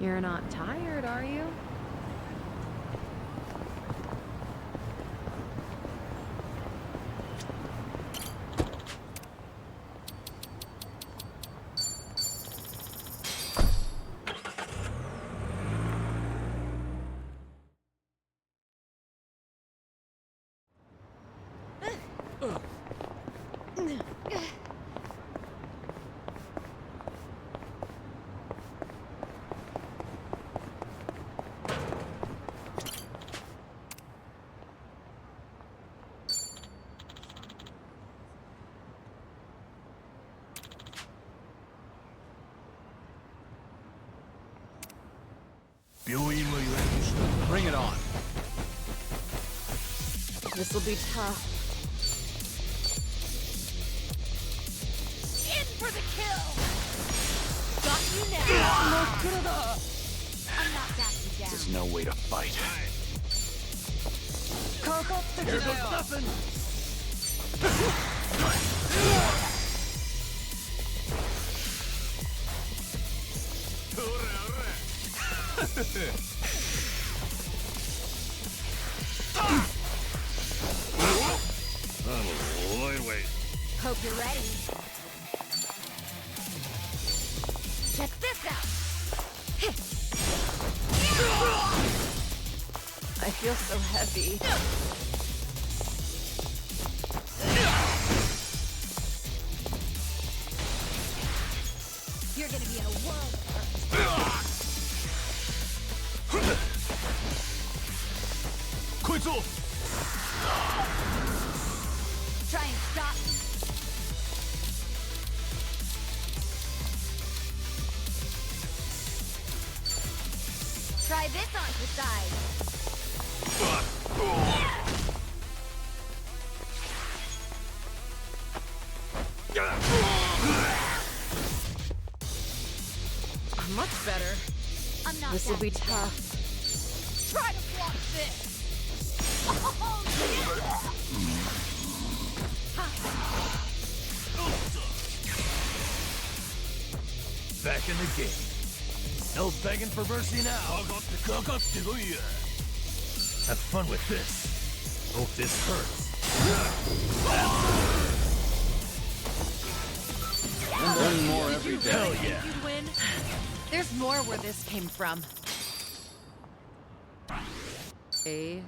You're not tired, are you? Bring it on. This'll be tough. In for the kill! Got you now! I'm not backing down. There's no way to fight. Here goes nothing! Hope you're ready. Check this out! I feel so heavy. You're gonna be in a world of hurt. Try and stop me. Try this on the side. Much better. I'm not This'll be backing down. tough. Try to block this. Oh, Back in the game. No begging for mercy now. Have fun with this. Hope this hurts. Learn more every day. Hell yeah. You'd win. There's more where this came from. Hey.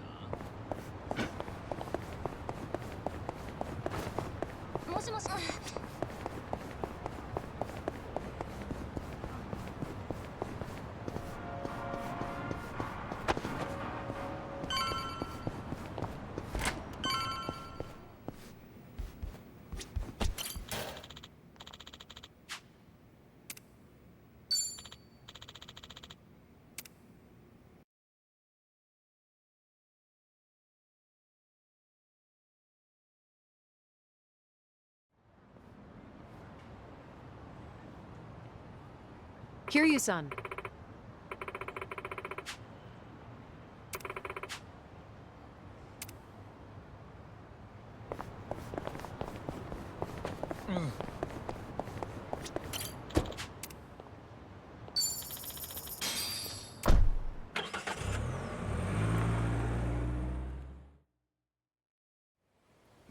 Kiryu-san.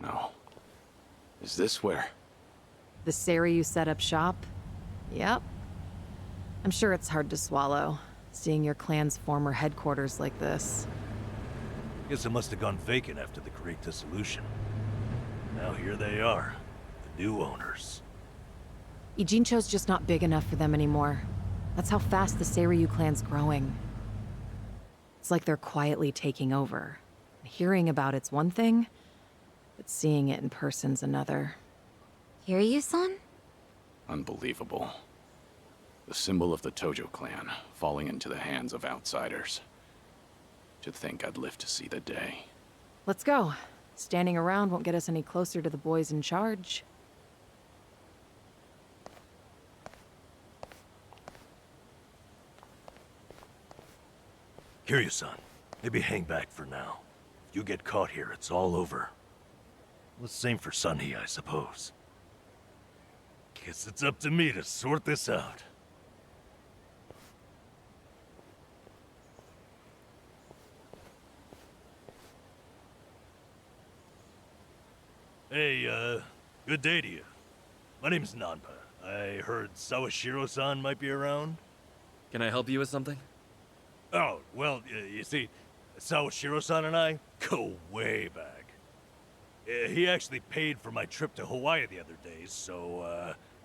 No. Is this where? The Seiryu set up shop? Yep. I'm sure it's hard to swallow, seeing your clan's former headquarters like this. Guess it must have gone vacant after the Great Dissolution. Now here they are, the new owners. Ijincho's just not big enough for them anymore. That's how fast the Seiryu clan's growing. It's like they're quietly taking over. Hearing about it's one thing, but seeing it in person's another. Kiryu-san? Unbelievable. The symbol of the Tojo clan, falling into the hands of outsiders. To think I'd live to see the day. Let's go. Standing around won't get us any closer to the boys in charge. Kiryu-san, maybe hang back for now. If you get caught here, it's all over. Well, the same for Sunny, I suppose. Guess it's up to me to sort this out. Hey, good day to you. My name's Nanpa. I heard Sawashiro-san might be around. Can I help you with something? Oh, well, you see, Sawashiro-san and I go way back. He actually paid for my trip to Hawaii the other day, so,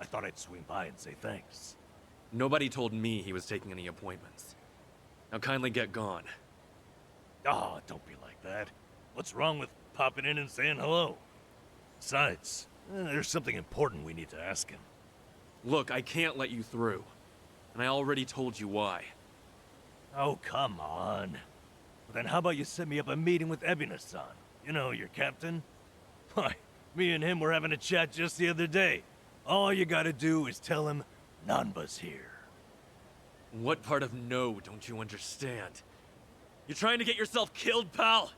I thought I'd swing by and say thanks. Nobody told me he was taking any appointments. Now kindly get gone. Oh, don't be like that. What's wrong with popping in and saying hello? Besides, there's something important we need to ask him. Look, I can't let you through. And I already told you why. Oh, come on. Well, then how about you set me up a meeting with Ebina-san? You know, your captain? Why, me and him were having a chat just the other day. All you gotta do is tell him Nanba's here. What part of no don't you understand? You're trying to get yourself killed, pal?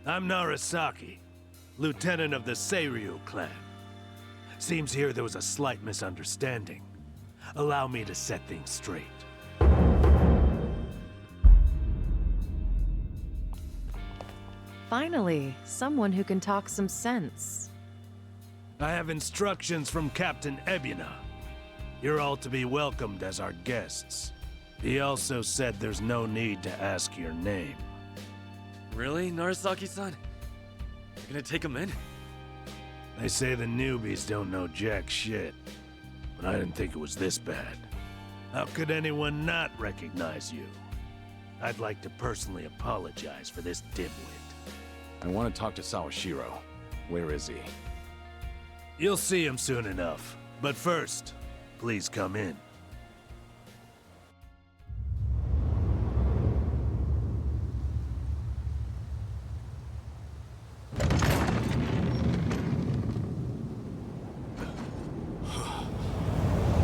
I'm Narasaki, lieutenant of the Seiryu clan. Seems here there was a slight misunderstanding. Allow me to set things straight. Finally, someone who can talk some sense. I have instructions from Captain Ebina. You're all to be welcomed as our guests. He also said there's no need to ask your name. Really, Narasaki-san? You're gonna take him in? They say the newbies don't know jack shit, but I didn't think it was this bad. How could anyone not recognize you? I'd like to personally apologize for this dimwit. I want to talk to Sawashiro. Where is he? You'll see him soon enough. But first, please come in.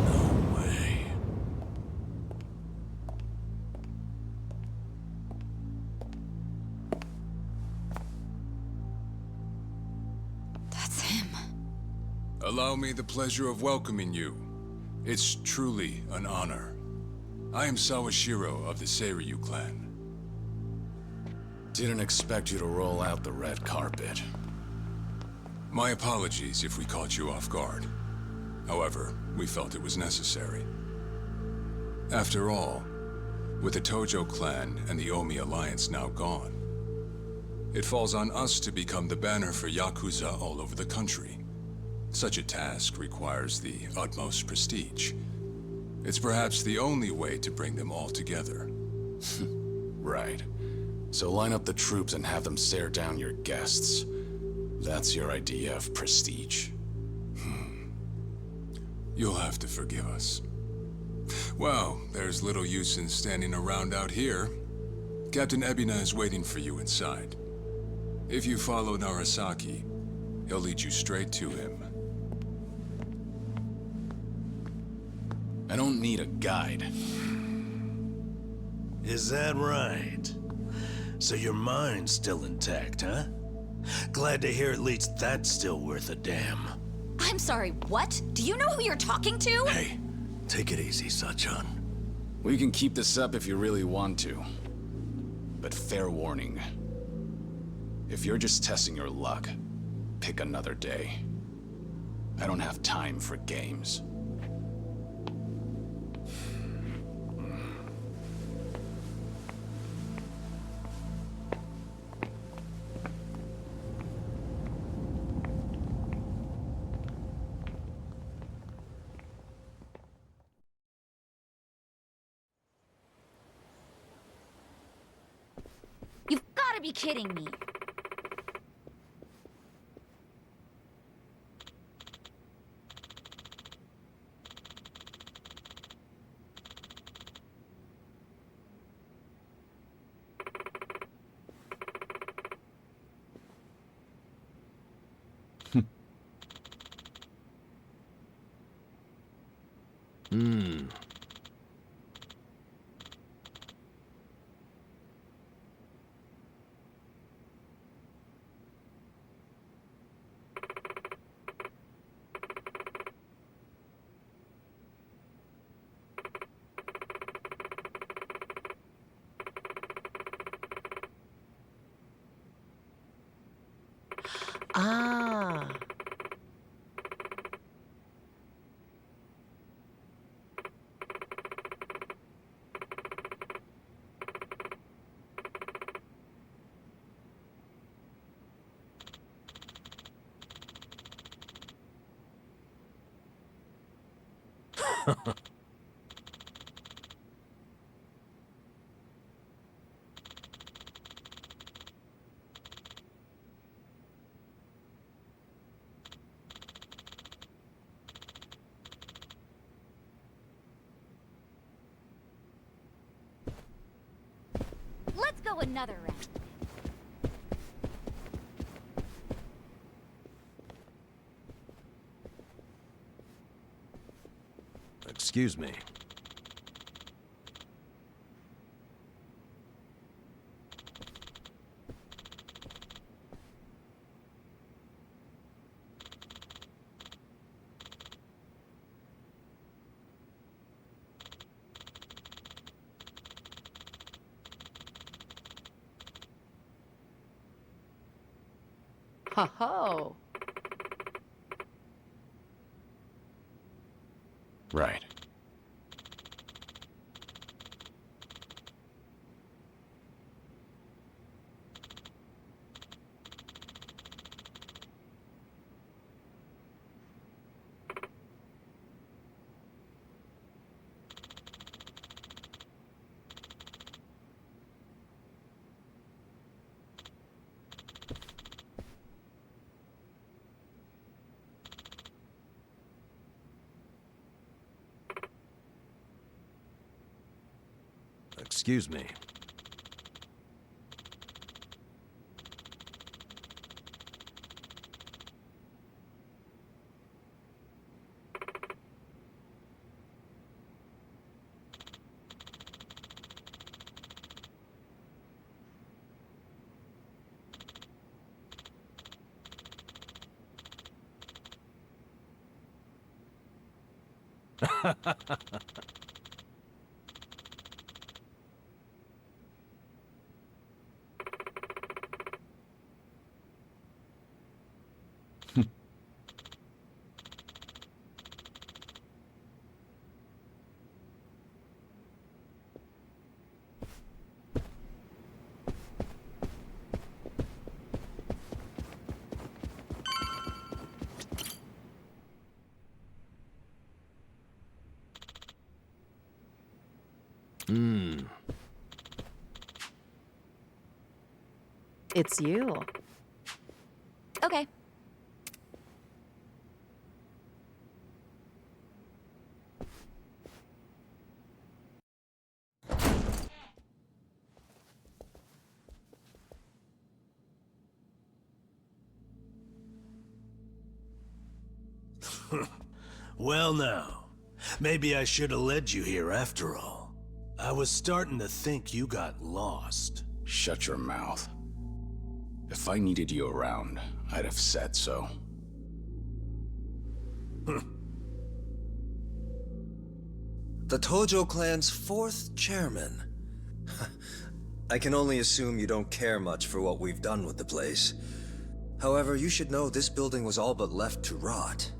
No way. That's him. Allow me the pleasure of welcoming you. It's truly an honor. I am Sawashiro of the Seiryu clan. Didn't expect you to roll out the red carpet. My apologies if we caught you off guard. However, we felt it was necessary. After all, with the Tojo clan and the Omi alliance now gone, it falls on us to become the banner for Yakuza all over the country. Such a task requires the utmost prestige. It's perhaps the only way to bring them all together. Right. So line up the troops and have them stare down your guests. That's your idea of prestige. You'll have to forgive us. Well, there's little use in standing around out here. Captain Ebina is waiting for you inside. If you follow Narasaki, he'll lead you straight to him. I don't need a guide. Is that right? So your mind's still intact, huh? Glad to hear at least that's still worth a damn. I'm sorry, what? Do you know who you're talking to? Hey, take it easy, Sachan. We can keep this up if you really want to. But fair warning. If you're just testing your luck, pick another day. I don't have time for games. You've gotta be kidding me. Ah. Let's go another round. Excuse me. Ho ho! Right. Excuse me. It's you. Okay. Well now, maybe I should have led you here after all. I was starting to think you got lost. Shut your mouth. If I needed you around, I'd have said so. The Tojo clan's fourth chairman. I can only assume you don't care much for what we've done with the place. However, you should know this building was all but left to rot.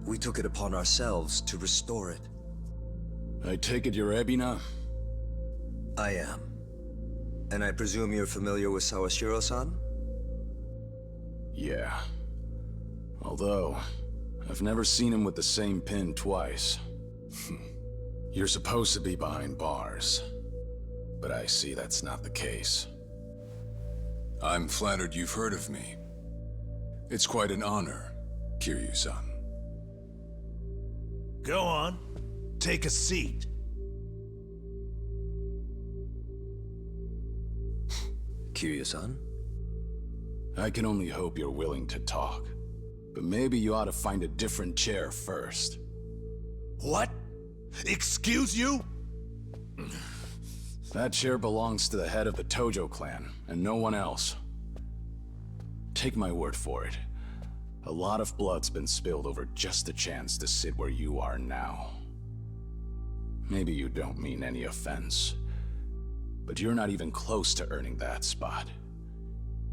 We took it upon ourselves to restore it. I take it you're Ebina? I am. And I presume you're familiar with Sawashiro-san? Yeah. Although, I've never seen him with the same pin twice. You're supposed to be behind bars. But I see that's not the case. I'm flattered you've heard of me. It's quite an honor, Kiryu-san. Go on. Take a seat. Kiryu-san? I can only hope you're willing to talk. But maybe you ought to find a different chair first. What? Excuse you? That chair belongs to the head of the Tojo clan, and no one else. Take my word for it. A lot of blood's been spilled over just a chance to sit where you are now. Maybe you don't mean any offense, but you're not even close to earning that spot.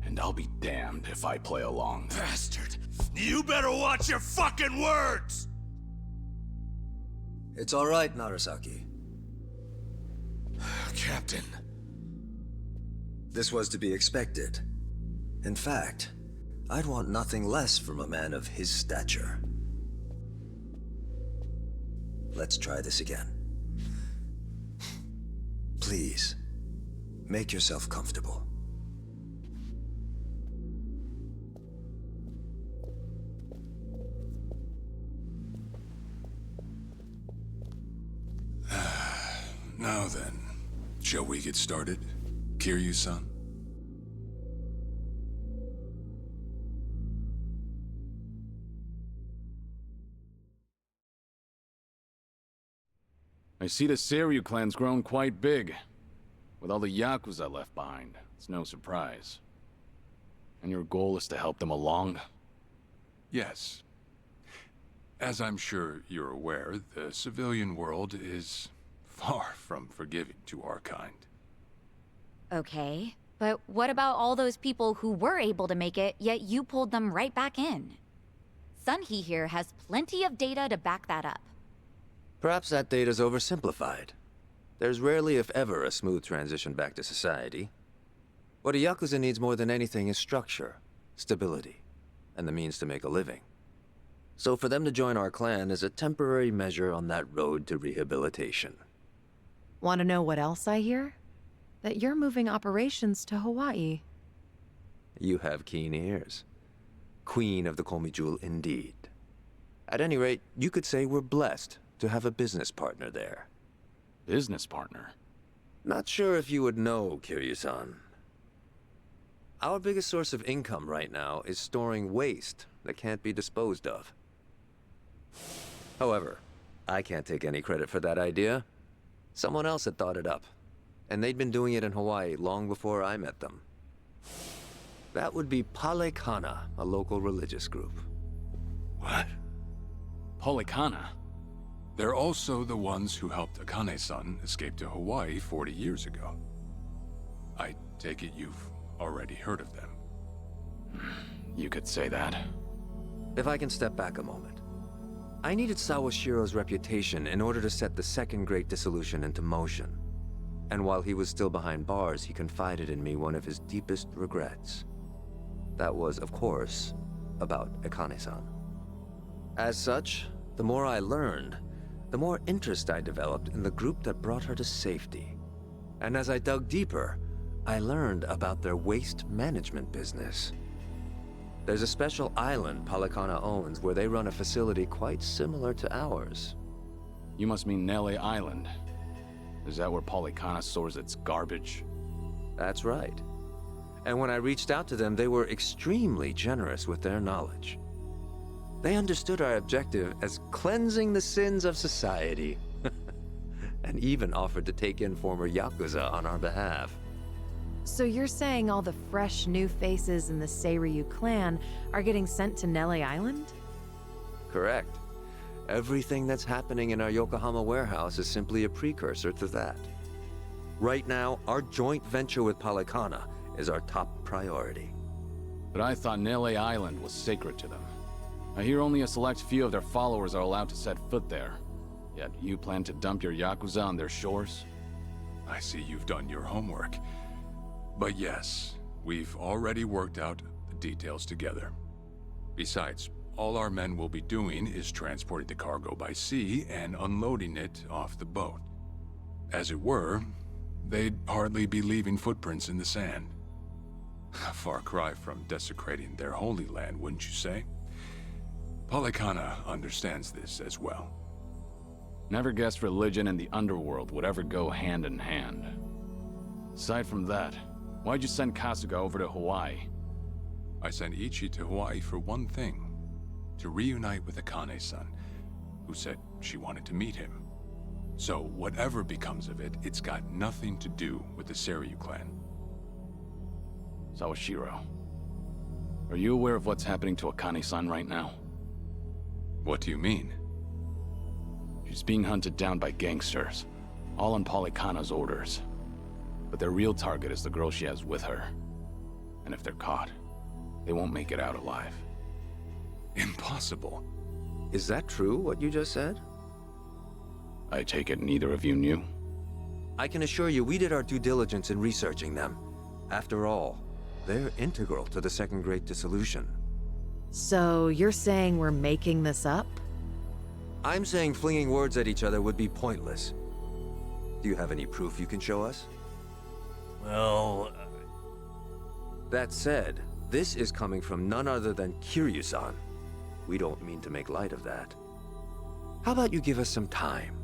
And I'll be damned if I play along. Bastard! You better watch your fucking words! It's all right, Narasaki. Captain. This was to be expected. In fact, I'd want nothing less from a man of his stature. Let's try this again. Please, make yourself comfortable. Now then, shall we get started? Kiryu-san? I see the Seiryu clan's grown quite big. With all the Yakuza left behind, it's no surprise. And your goal is to help them along? Yes. As I'm sure you're aware, the civilian world is far from forgiving to our kind. Okay, but what about all those people who were able to make it, yet you pulled them right back in? Sunhee here has plenty of data to back that up. Perhaps that data's oversimplified. There's rarely, if ever, a smooth transition back to society. What a Yakuza needs more than anything is structure, stability, and the means to make a living. So for them to join our clan is a temporary measure on that road to rehabilitation. Want to know what else I hear? That you're moving operations to Hawaii. You have keen ears. Queen of the Komi Jewel indeed. At any rate, you could say we're blessed to have a business partner there. Business partner? Not sure if you would know, Kiryu-san. Our biggest source of income right now is storing waste that can't be disposed of. However, I can't take any credit for that idea. Someone else had thought it up, and they'd been doing it in Hawaii long before I met them. That would be Palekana, a local religious group. What? Polikana? They're also the ones who helped Akane-san escape to Hawaii 40 years ago. I take it you've already heard of them. You could say that. If I can step back a moment. I needed Sawashiro's reputation in order to set the second Great Dissolution into motion. And while he was still behind bars, he confided in me one of his deepest regrets. That was, of course, about Akane-san. As such, the more I learned, the more interest I developed in the group that brought her to safety. And as I dug deeper, I learned about their waste management business. There's a special island Palekana owns where they run a facility quite similar to ours. You must mean Nele Island. Is that where Polikana stores its garbage? That's right. And when I reached out to them, they were extremely generous with their knowledge. They understood our objective as cleansing the sins of society, and even offered to take in former Yakuza on our behalf. So you're saying all the fresh new faces in the Seiryu clan are getting sent to Nele Island? Correct. Everything that's happening in our Yokohama warehouse is simply a precursor to that. Right now, our joint venture with Palekana is our top priority. But I thought Nele Island was sacred to them. I hear only a select few of their followers are allowed to set foot there. Yet you plan to dump your Yakuza on their shores? I see you've done your homework. But yes, we've already worked out the details together. Besides, all our men will be doing is transporting the cargo by sea and unloading it off the boat. As it were, they'd hardly be leaving footprints in the sand. A far cry from desecrating their holy land, wouldn't you say? Palekana understands this as well. Never guessed religion and the underworld would ever go hand in hand. Aside from that, why'd you send Kasuga over to Hawaii? I sent Ichi to Hawaii for one thing. To reunite with Akane-san, who said she wanted to meet him. So whatever becomes of it, it's got nothing to do with the Seiryu clan. Sawashiro, are you aware of what's happening to Akane-san right now? What do you mean? She's being hunted down by gangsters, all on Polikana's orders. But their real target is the girl she has with her. And if they're caught, they won't make it out alive. Impossible. Is that true, what you just said? I take it neither of you knew? I can assure you we did our due diligence in researching them. After all, they're integral to the Second Great Dissolution. So you're saying we're making this up? I'm saying flinging words at each other would be pointless. Do you have any proof you can show us? Well, That said, this is coming from none other than Kiryu-san. We don't mean to make light of that. How about you give us some time?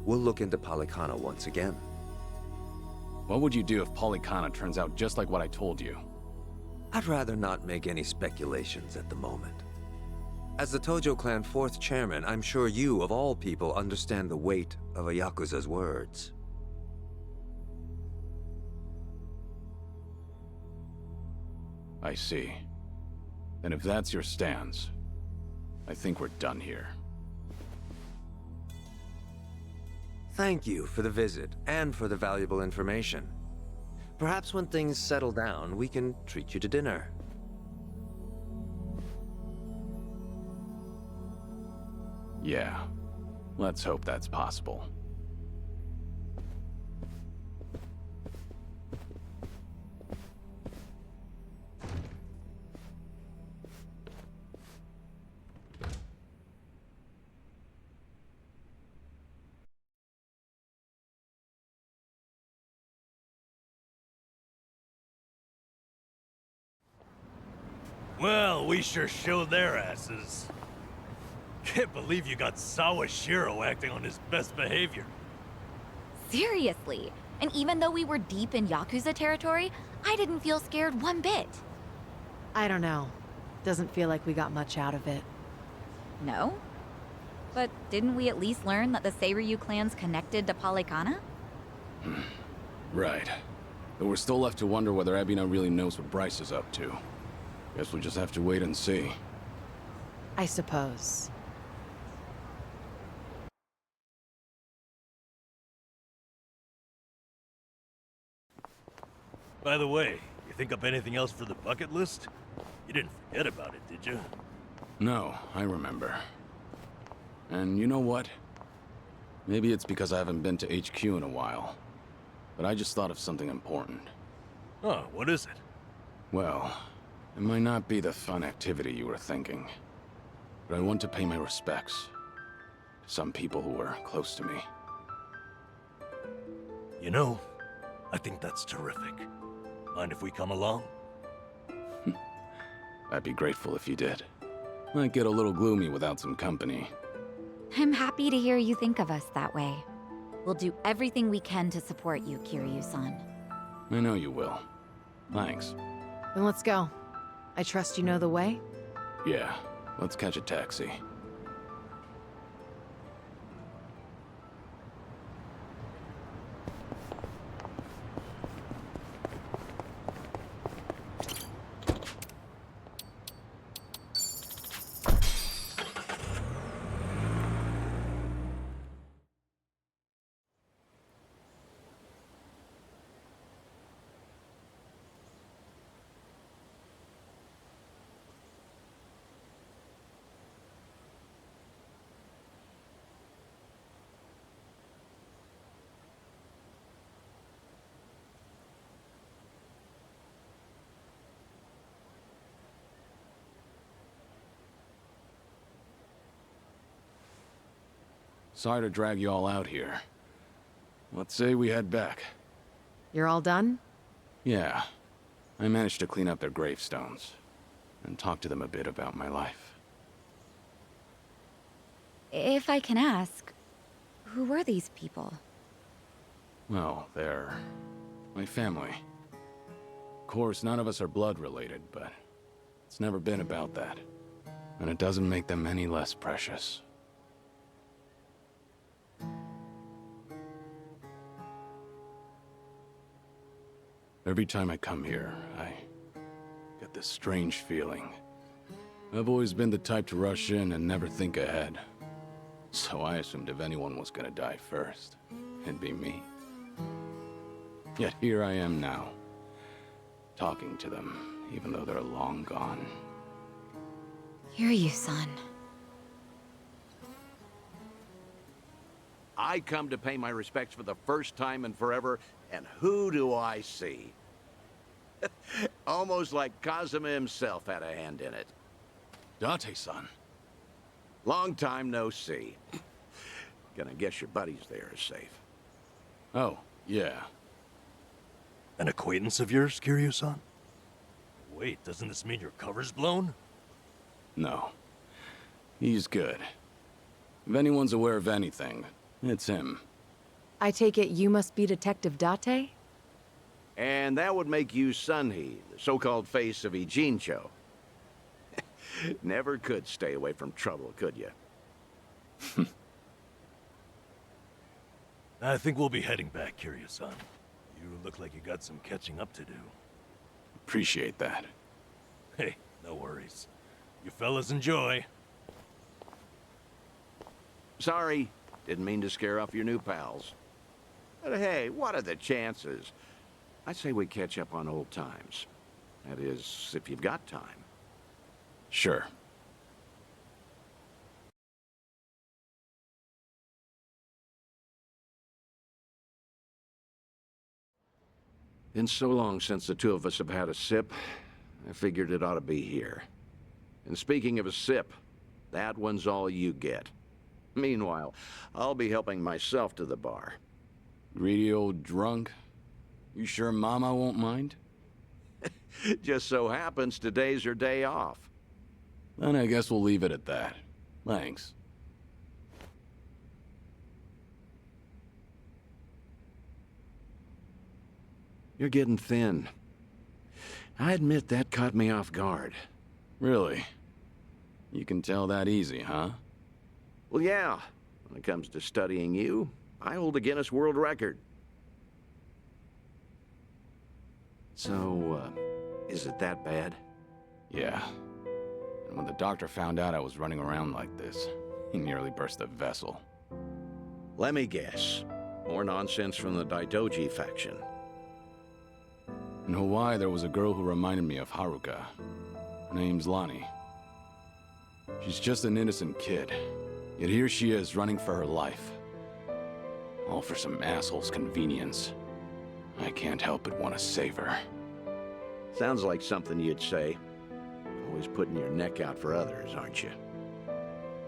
We'll look into Polycana once again. What would you do if Polycana turns out just like what I told you? I'd rather not make any speculations at the moment. As the Tojo clan 4th chairman, I'm sure you, of all people, understand the weight of a Yakuza's words. I see. Then if that's your stance, I think we're done here. Thank you for the visit, and for the valuable information. Perhaps when things settle down, we can treat you to dinner. Yeah. Let's hope that's possible. well, we sure showed their asses. Can't believe you got Sawashiro acting on his best behavior. Seriously. And even though we were deep in Yakuza territory, I didn't feel scared one bit. I don't know. Doesn't feel like we got much out of it. No? But didn't we at least learn that the Seiryu clan's connected to Polycana? Right. But we're still left to wonder whether Ebina really knows what Bryce is up to. Guess we'll just have to wait and see. I suppose. By the way, you think up anything else for the bucket list? You didn't forget about it, did you? No, I remember. And you know what? Maybe it's because I haven't been to HQ in a while. But I just thought of something important. Oh, what is it? Well, it might not be the fun activity you were thinking. But I want to pay my respects to some people who were close to me. You know, I think that's terrific. Mind if we come along? I'd be grateful if you did. Might get a little gloomy without some company. I'm happy to hear you think of us that way. We'll do everything we can to support you, Kiryu-san. I know you will. Thanks. Then let's go. I trust you know the way? Yeah, let's catch a taxi. Sorry to drag you all out here. Let's say we head back. You're all done? Yeah. I managed to clean up their gravestones. And talk to them a bit about my life. If I can ask, who were these people? Well, they're my family. Of course, none of us are blood related, but it's never been about that. And it doesn't make them any less precious. Every time I come here, I get this strange feeling. I've always been the type to rush in and never think ahead. So I assumed if anyone was gonna die first, it'd be me. Yet here I am now. talking to them, even though they're long gone. Hear you, son. I come to pay my respects for the first time in forever, and who do I see? Almost like Kazuma himself had a hand in it. Dante-san. Long time no see. Gonna guess your buddies there are safe. Oh, yeah. An acquaintance of yours, Kiryu-san? Wait, doesn't this mean your cover's blown? No. He's good. If anyone's aware of anything, it's him. I take it you must be Detective Date? And that would make you Sunhee, the so-called face of Ijincho. Never could stay away from trouble, could you? I think we'll be heading back, Kiryu-san. You look like you got some catching up to do. Appreciate that. Hey, no worries. You fellas enjoy. Sorry, didn't mean to scare off your new pals. But hey, what are the chances? I say we catch up on old times. That is, if you've got time. Sure. Been so long since the two of us have had a sip, I figured it ought to be here. And speaking of a sip, that one's all you get. Meanwhile, I'll be helping myself to the bar. Greedy old drunk? You sure Mama won't mind? Just so happens today's her day off. Then I guess we'll leave it at that. Thanks. You're getting thin. I admit that caught me off guard. Really? You can tell that easy, huh? Well, yeah. When it comes to studying you, I hold a Guinness World Record. So, is it that bad? Yeah. And when the doctor found out I was running around like this, he nearly burst a vessel. Let me guess. More nonsense from the Daidoji faction. In Hawaii, there was a girl who reminded me of Haruka. Her name's Lonnie. She's just an innocent kid, yet here she is running for her life. All for some asshole's convenience. I can't help but want to save her. Sounds like something you'd say. Always putting your neck out for others, aren't you?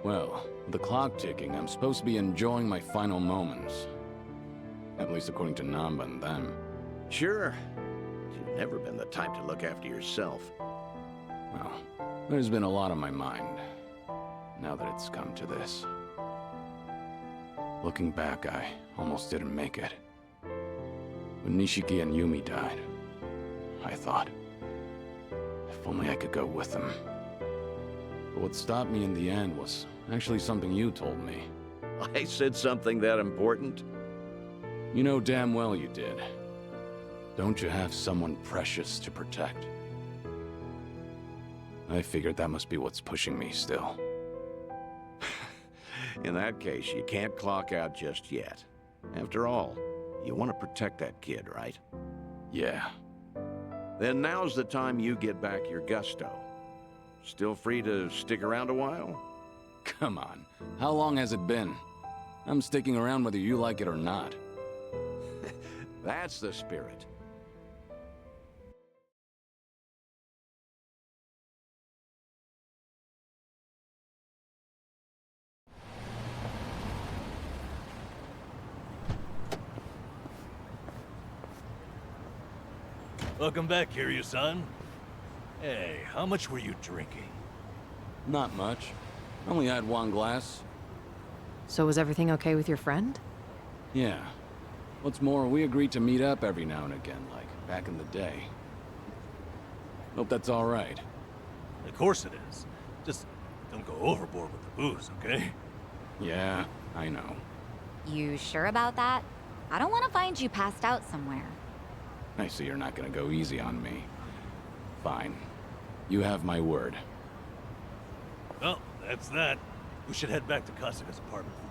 Well, with the clock ticking, I'm supposed to be enjoying my final moments. At least according to Namba and them. Sure. You've never been the type to look after yourself. Well, there's been a lot on my mind, now that it's come to this. Looking back, I almost didn't make it. When Nishiki and Yumi died, I thought, if only I could go with them. But what stopped me in the end was actually something you told me. I said something that important? You know damn well you did. Don't you have someone precious to protect? I figured that must be what's pushing me still. In that case, you can't clock out just yet. After all, you want to protect that kid, right? Yeah. Then now's the time you get back your gusto. Still free to stick around a while? Come on. How long has it been? I'm sticking around whether you like it or not. That's the spirit. Welcome back, Kiryu-san. Hey, how much were you drinking? Not much. Only had one glass. So was everything okay with your friend? Yeah. What's more, we agreed to meet up every now and again, like back in the day. Hope that's all right. Of course it is. Just don't go overboard with the booze, okay? Yeah, I know. You sure about that? I don't want to find you passed out somewhere. I see you're not gonna go easy on me. Fine. You have my word. Well, that's that. We should head back to Kasuga's apartment for